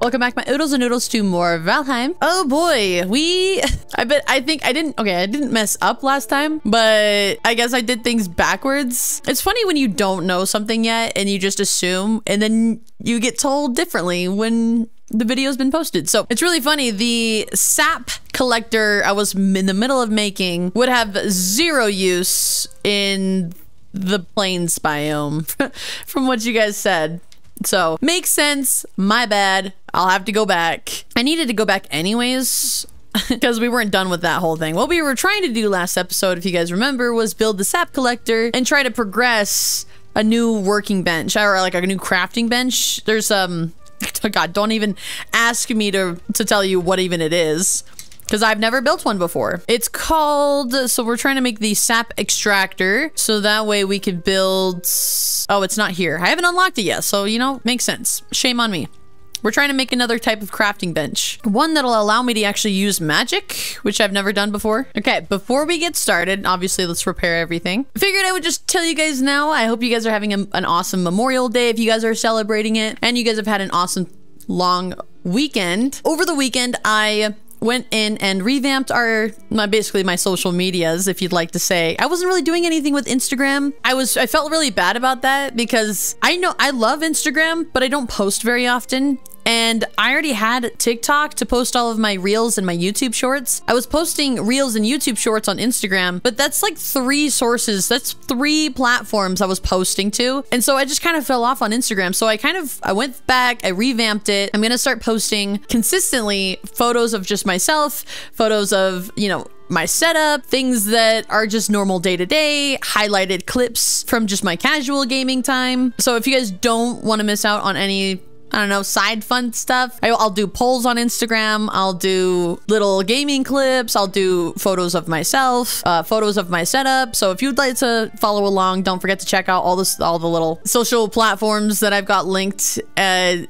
Welcome back, my oodles and noodles, to more Valheim. Oh boy, I didn't mess up last time, but I guess I did things backwards. It's funny when you don't know something yet and you just assume, and then you get told differently when the video's been posted. So it's really funny. The sap collector I was in the middle of making would have zero use in the plains biome from what you guys said. So makes sense. My bad. I'll have to go back. I needed to go back anyways because we weren't done with that whole thing. What we were trying to do last episode, if you guys remember, was build the sap collector and try to progress a new working bench, or like a new crafting bench. There's oh God, don't even ask me to tell you what even it is, because I've never built one before. It's called, so we're trying to make the sap extractor, so that way we could build, oh, it's not here. I haven't unlocked it yet, so, you know, makes sense. Shame on me. We're trying to make another type of crafting bench. One that'll allow me to actually use magic, which I've never done before. Okay, before we get started, obviously let's repair everything. I figured I would just tell you guys now, I hope you guys are having an awesome Memorial Day if you guys are celebrating it, and you guys have had an awesome long weekend. Over the weekend, I went in and revamped basically my social medias, if you'd like to say. I wasn't really doing anything with Instagram. I felt really bad about that because I know I love Instagram, but I don't post very often. And I already had TikTok to post all of my reels and my YouTube shorts. I was posting reels and YouTube shorts on Instagram, but that's like 3 sources. That's 3 platforms I was posting to. And so I just kind of fell off on Instagram. So I went back, I revamped it. I'm gonna start posting consistently photos of just myself, photos of, you know, my setup, things that are just normal day-to-day, highlighted clips from just my casual gaming time. So if you guys don't want to miss out on any, I don't know, side fun stuff, I'll do polls on Instagram, I'll do little gaming clips, I'll do photos of myself, photos of my setup. So if you'd like to follow along, don't forget to check out all the little social platforms that I've got linked in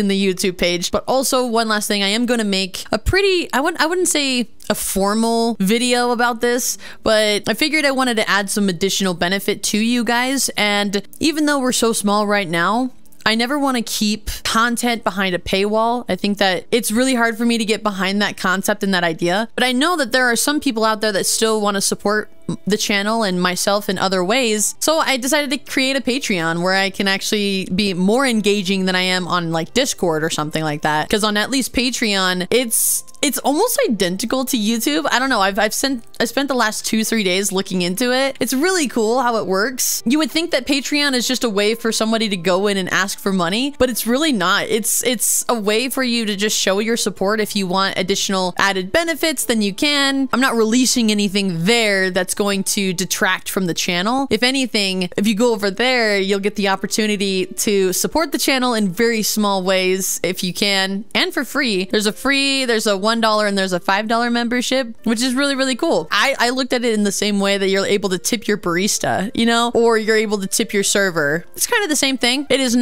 the YouTube page. But also, one last thing, I am going to make a pretty, I wouldn't say a formal video about this, but I figured I wanted to add some additional benefit to you guys. And even though we're so small right now, I never want to keep content behind a paywall. I think that it's really hard for me to get behind that concept and that idea. But I know that there are some people out there that still want to support the channel and myself in other ways. So I decided to create a Patreon where I can actually be more engaging than I am on like Discord or something like that. Because on at least Patreon, it's almost identical to YouTube. I don't know. I spent the last 2-3 days looking into it. It's really cool how it works. You would think that Patreon is just a way for somebody to go in and ask for money, but it's really not. It's a way for you to just show your support. If you want additional added benefits, then you can. I'm not releasing anything there that's going to detract from the channel. If anything, if you go over there, you'll get the opportunity to support the channel in very small ways if you can, and for free. There's a $1 and there's a $5 membership, which is really, really cool. I looked at it in the same way that you're able to tip your barista, you know, or you're able to tip your server. It's kind of the same thing. It is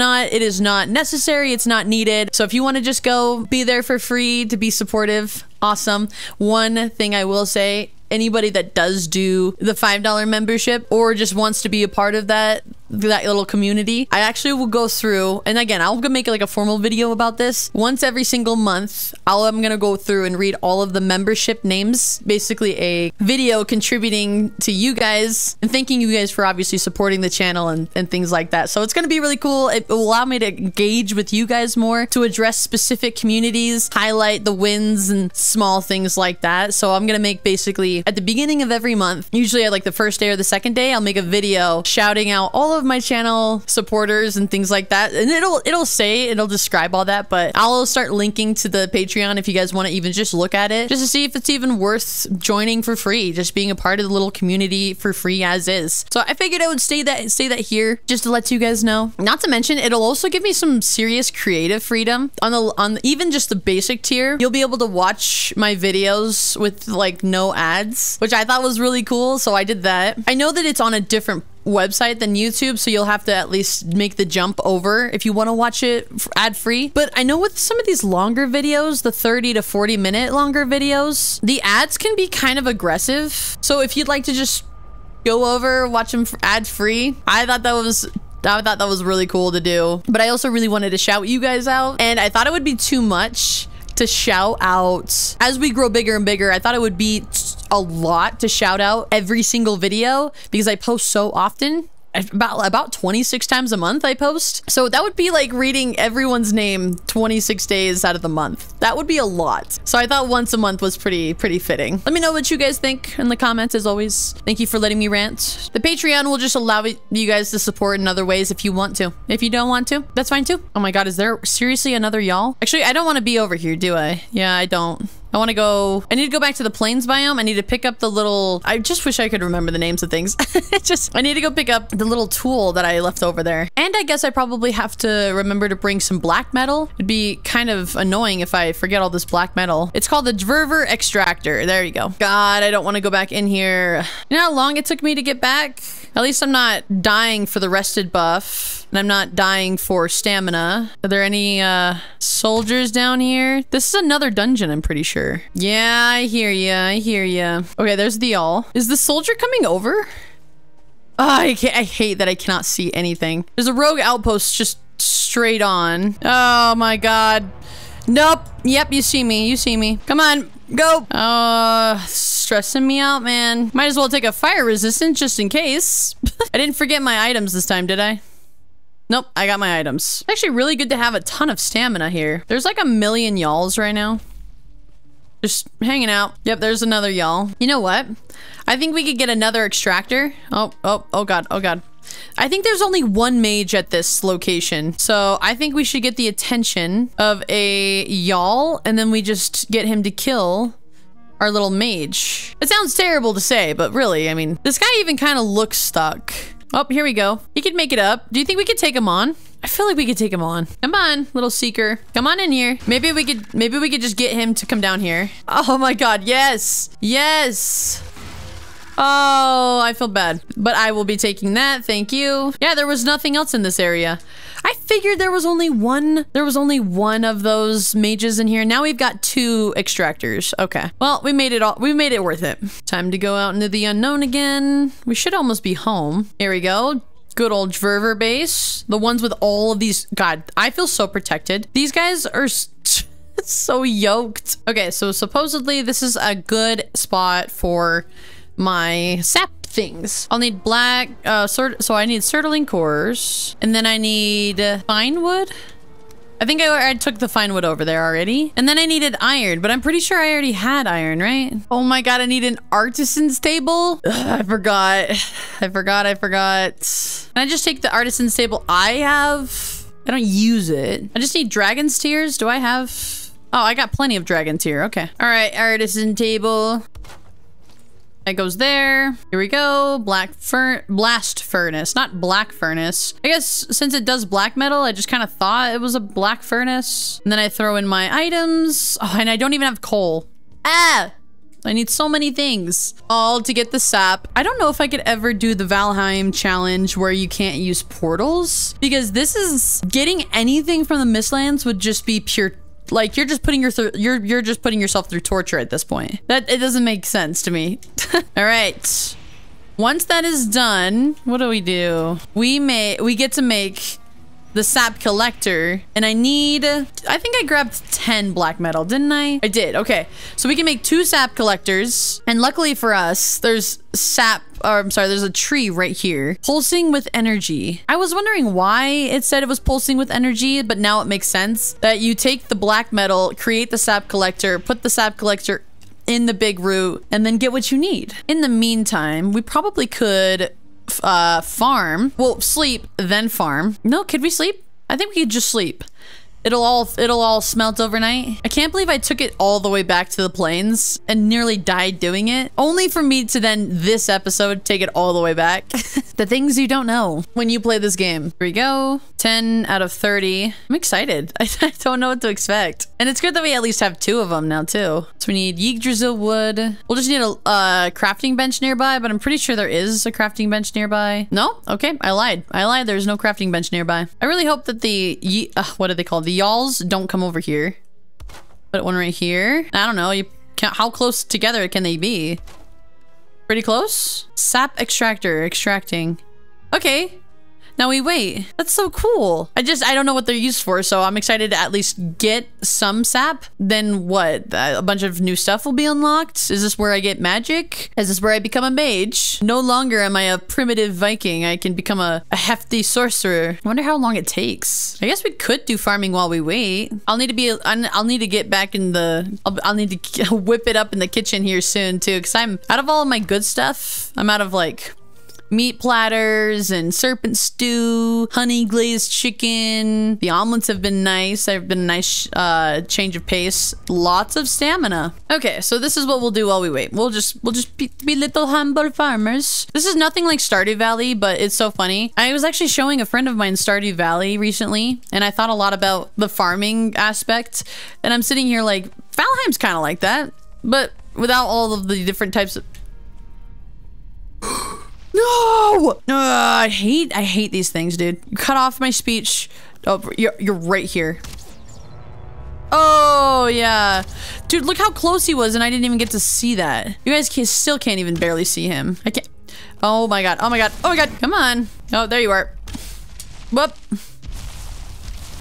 not necessary. It's not needed. So if you want to just go be there for free to be supportive, awesome. One thing I will say, anybody that does do the $5 membership or just wants to be a part of that little community, I actually will go through, and again, I'll make like a formal video about this. Once every single month, I'm gonna go through and read all of the membership names, basically a video contributing to you guys and thanking you guys for obviously supporting the channel and things like that. So it's gonna be really cool. It will allow me to engage with you guys more, to address specific communities, highlight the wins and small things like that. So I'm gonna make basically at the beginning of every month, usually at like the first day or the second day, I'll make a video shouting out all of my channel supporters and things like that. And it'll describe all that, but I'll start linking to the Patreon if you guys want to even just look at it, just to see if it's even worth joining for free, just being a part of the little community for free as is. So I figured I would say that here just to let you guys know. Not to mention, it'll also give me some serious creative freedom on even just the basic tier. You'll be able to watch my videos with like no ads, which I thought was really cool. So I did that. I know that it's on a different website than YouTube, so you'll have to at least make the jump over if you want to watch it ad-free. But I know with some of these longer videos, the 30 to 40 minute longer videos, the ads can be kind of aggressive. So if you'd like to just go over, watch them ad-free, I thought that was I thought that was really cool to do. But I also really wanted to shout you guys out. And I thought it would be too much to shout out as we grow bigger and bigger. I thought it would be a lot to shout out every single video because I post so often. About 26 times a month I post. So that would be like reading everyone's name 26 days out of the month. That would be a lot. So I thought once a month was pretty fitting. Let me know what you guys think in the comments as always. Thank you for letting me rant. The Patreon will just allow you guys to support in other ways if you want to. If you don't want to, that's fine too. Oh my God, is there seriously another y'all? Actually, I don't want to be over here, do I? Yeah, I don't. I want to go, I need to go back to the plains biome. I need to pick up the little, I just wish I could remember the names of things. I need to go pick up the little tool that I left over there. And I guess I probably have to remember to bring some black metal. It'd be kind of annoying if I forget all this black metal. It's called the Dverver Extractor. There you go. God, I don't want to go back in here. You know how long it took me to get back? At least I'm not dying for the rested buff. And I'm not dying for stamina. Are there any soldiers down here? This is another dungeon, I'm pretty sure. Yeah, I hear ya. I hear ya. Okay, there's the y'all. Is the soldier coming over? Oh, I hate that I cannot see anything. There's a rogue outpost just straight on. Oh my God. Nope. Yep, you see me. You see me. Come on. Go. Stressing me out, man. Might as well take a fire resistant just in case. I didn't forget my items this time, did I? Nope, I got my items. Actually really good to have a ton of stamina here. There's like a million y'alls right now. Just hanging out. Yep, there's another y'all. You know what? I think we could get another extractor. Oh God, oh God. I think there's only one mage at this location. So I think we should get the attention of a y'all and then we just get him to kill our little mage. It sounds terrible to say, but really, I mean, this guy even kind of looks stuck. Oh, here we go. He could make it up. Do you think we could take him on? I feel like we could take him on. Come on, little seeker. Come on in here. Maybe we could just get him to come down here. Oh my God, yes. Yes. Oh, I feel bad, but I will be taking that. Thank you. Yeah, there was nothing else in this area. I figured there was only one of those mages in here. Now we've got 2 extractors. Okay. Well, we made it worth it. Time to go out into the unknown again. We should almost be home. Here we go. Good old Dverver base. The ones with all of these. God, I feel so protected. These guys are so yoked. Okay, so supposedly this is a good spot for my sap things. I'll need black, so I need Sertling cores, and then I need fine wood. I think I took the fine wood over there already. And then I needed iron, but I'm pretty sure I already had iron, right? Oh my God, I need an artisan's table. Ugh, I forgot. Can I just take the artisan's table I have? I don't use it. I just need dragon's tears. Do I have? Oh, I got plenty of dragon tear. Okay. All right, artisan table. That goes there. Here we go. Blast furnace, not black furnace. I guess since it does black metal, I just kind of thought it was a black furnace. And then I throw in my items. Oh, and I don't even have coal. Ah! I need so many things. All to get the sap. I don't know if I could ever do the Valheim challenge where you can't use portals, because this is getting anything from the Mistlands would just be pure. Like, you're just putting yourself through torture at this point. It doesn't make sense to me. All right. Once that is done, what do? We get to make the sap collector, and I think I grabbed 10 black metal, didn't I? I did. Okay. So we can make 2 sap collectors, and luckily for us, there's there's a tree right here. Pulsing with energy. I was wondering why it said it was pulsing with energy, but now it makes sense that you take the black metal, create the sap collector, put the sap collector in the big root, and then get what you need. In the meantime, we probably could farm. Well, sleep, then farm. No, could we sleep? I think we could just sleep. It'll all smelt overnight. I can't believe I took it all the way back to the plains and nearly died doing it. Only for me to then this episode take it all the way back. The things you don't know when you play this game. Here we go. 10 out of 30. I'm excited. I don't know what to expect. And it's good that we at least have 2 of them now too. So we need Yggdrasil wood. We'll just need a crafting bench nearby, but I'm pretty sure there is a crafting bench nearby. No? Okay, I lied. There's no crafting bench nearby. I really hope that the, what are they called? The y'alls don't come over here. Put one right here. I don't know. How close together can they be? Pretty close? Sap extractor extracting. Okay. Now we wait. That's so cool. I don't know what they're used for, so I'm excited to at least get some sap. Then what? A bunch of new stuff will be unlocked? Is this where I get magic? Is this where I become a mage? No longer am I a primitive Viking. I can become a hefty sorcerer. I wonder how long it takes. I guess we could do farming while we wait. I'll need to get back in the... I'll need to whip it up in the kitchen here soon too, because I'm out of all of my good stuff. I'm out of like meat platters and serpent stew, honey glazed chicken. The omelets have been nice. They've been a nice change of pace. Lots of stamina. Okay, so this is what we'll do while we wait. We'll just be little humble farmers. This is nothing like Stardew Valley, but it's so funny. I was actually showing a friend of mine Stardew Valley recently, and I thought a lot about the farming aspect. And I'm sitting here like, Valheim's kind of like that, but without all of the different types of... No! I hate these things, dude. You cut off my speech. Oh, you're right here. Oh, yeah. Dude, look how close he was, and I didn't even get to see that. You guys still can't even barely see him. I can't. Oh my god. Oh my god. Oh my god. Come on. Oh, there you are. Whoop.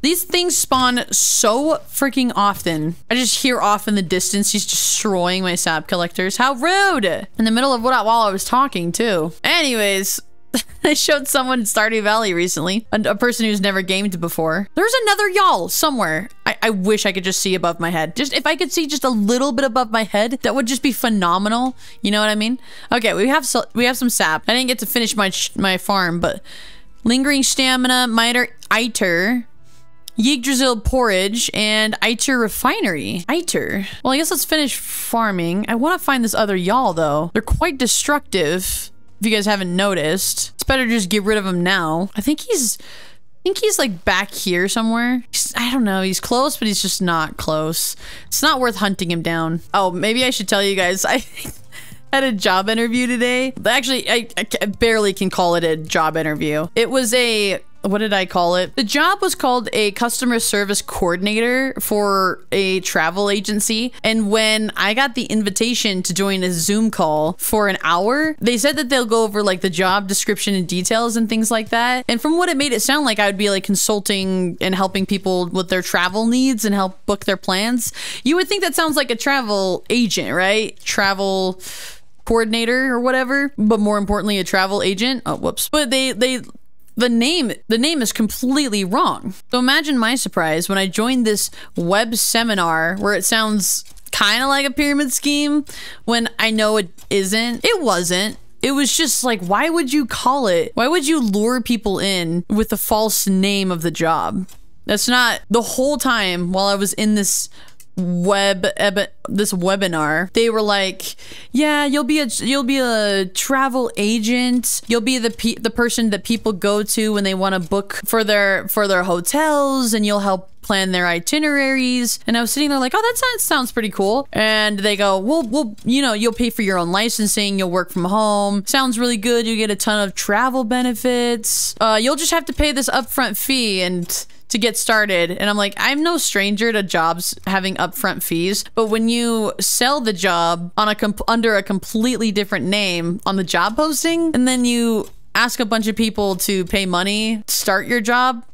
These things spawn so freaking often. I just hear off in the distance he's destroying my sap collectors. How rude! In the middle of while I was talking too. Anyways, I showed someone Stardew Valley recently, a person who's never gamed before. There's another y'all somewhere. I wish I could just see above my head. Just if I could see just a little bit above my head, that would just be phenomenal. You know what I mean? Okay, we have some sap. I didn't get to finish my farm, but lingering stamina, miter, iter. Yggdrasil porridge and Iter refinery. Iter. Well, I guess let's finish farming. I want to find this other y'all though. They're quite destructive. If you guys haven't noticed, it's better to just get rid of him now. I think he's like back here somewhere. I don't know. He's close, but he's just not close. It's not worth hunting him down. Oh, maybe I should tell you guys. I had a job interview today. Actually, I barely can call it a job interview. It was a... What did I call it? The job was called a customer service coordinator for a travel agency. And when I got the invitation to join a Zoom call for an hour, they said that they'll go over like the job description and details and things like that. And from what it made it sound like, I would be like consulting and helping people with their travel needs and help book their plans. You would think that sounds like a travel agent, right? Travel coordinator or whatever, but more importantly, a travel agent. Oh, whoops. But the name is completely wrong. So imagine my surprise when I joined this web seminar where it sounds kind of like a pyramid scheme when I know it isn't. It wasn't. It was just like, why would you call it? Why would you lure people in with the false name of the job? That's not the whole time while I was in this webinar. They were like, yeah, you'll be a travel agent. You'll be the person that people go to when they want to book for their hotels, and you'll help plan their itineraries. And I was sitting there like, oh, that sounds pretty cool. And they go, well, you know, you'll pay for your own licensing. You'll work from home. Sounds really good. You get a ton of travel benefits. You'll just have to pay this upfront fee and to get started. And I'm like, I'm no stranger to jobs having upfront fees, but when you sell the job on under a completely different name on the job posting, and then you ask a bunch of people to pay money to start your job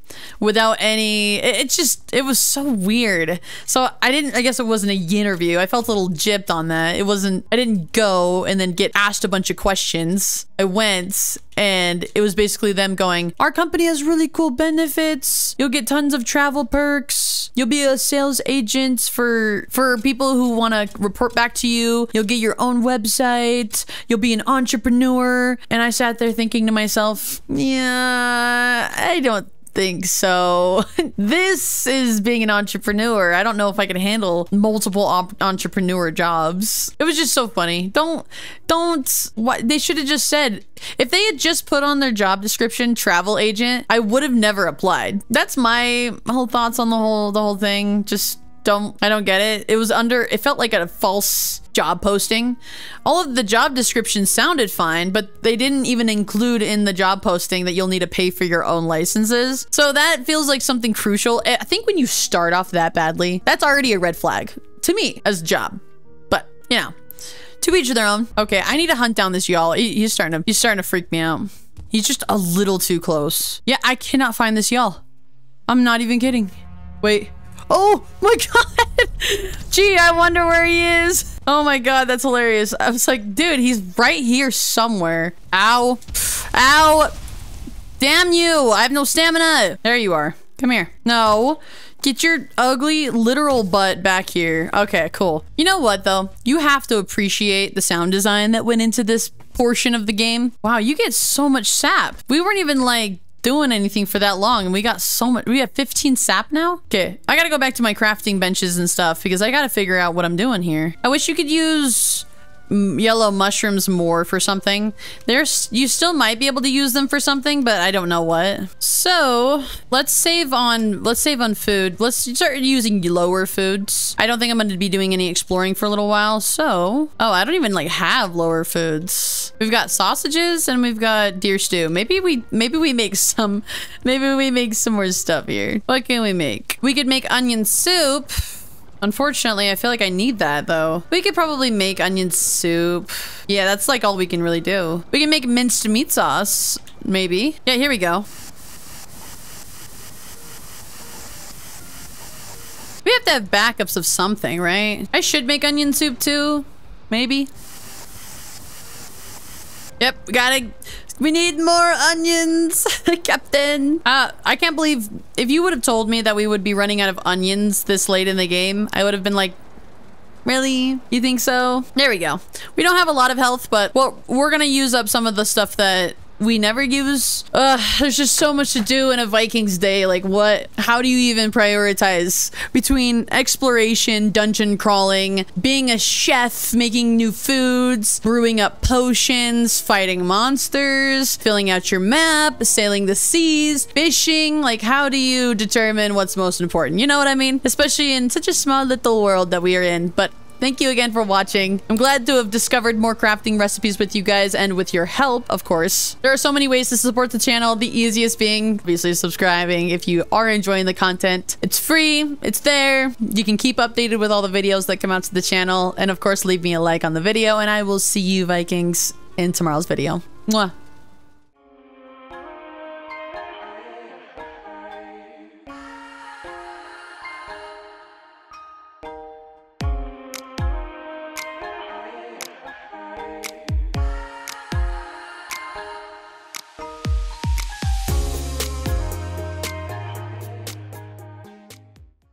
without any, it was so weird. So I guess it wasn't a interview. I felt a little gypped on that. I didn't go and then get asked a bunch of questions. I went and it was basically them going, our company has really cool benefits. You'll get tons of travel perks. You'll be a sales agent for people who want to report back to you. You'll get your own website. You'll be an entrepreneur. And I sat there thinking to myself, yeah, I don't think so. This is being an entrepreneur. I don't know if I can handle multiple entrepreneur jobs. It was just so funny. What they should have just said, if they had just put on their job description travel agent, I would have never applied. That's my whole thoughts on the whole thing. Just I don't get it. It felt like a false job posting. All of the job descriptions sounded fine, but they didn't even include in the job posting that you'll need to pay for your own licenses. So that feels like something crucial. I think when you start off that badly, that's already a red flag to me as a job. But, you know, to each their own. Okay, I need to hunt down this y'all. He's starting to freak me out. He's just a little too close. Yeah, I cannot find this, y'all. I'm not even kidding. Wait. Oh my god. Gee, I wonder where he is. Oh my god, that's hilarious. I was like, dude, he's right here somewhere. Ow. Ow. Damn you. I have no stamina. There you are. Come here. No. Get your ugly literal butt back here. Okay, cool. You know what though? You have to appreciate the sound design that went into this portion of the game. Wow, you get so much sap. We weren't even like doing anything for that long and we got so much. We have 15 sap now. Okay, I gotta go back to my crafting benches and stuff because I gotta figure out what I'm doing here. I wish you could use yellow mushrooms more for something. You still might be able to use them for something, but I don't know what. So let's save on food. Let's start using lower foods. I don't think I'm going to be doing any exploring for a little while. So, oh, I don't even like have lower foods. We've got sausages and we've got deer stew. Maybe we make some more stuff here. What can we make? We could make onion soup. Unfortunately, I feel like I need that though. We could probably make onion soup. Yeah, that's like all we can really do. We can make minced meat sauce, maybe. Yeah, here we go. We have to have backups of something, right? I should make onion soup too, maybe. Yep, we need more onions, Captain. I can't believe if you would have told me that we would be running out of onions this late in the game, I would have been like, really? You think so? There we go. We don't have a lot of health, but well, we're gonna use up some of the stuff that we never use. There's just so much to do in a Vikings day. Like what? How do you even prioritize between exploration, dungeon crawling, being a chef, making new foods, brewing up potions, fighting monsters, filling out your map, sailing the seas, fishing? Like how do you determine what's most important? You know what I mean? Especially in such a small little world that we are in. But thank you again for watching. I'm glad to have discovered more crafting recipes with you guys and with your help, of course. There are so many ways to support the channel, the easiest being obviously subscribing if you are enjoying the content. It's free, it's there. You can keep updated with all the videos that come out to the channel. And of course, leave me a like on the video and I will see you Vikings in tomorrow's video. Mwah.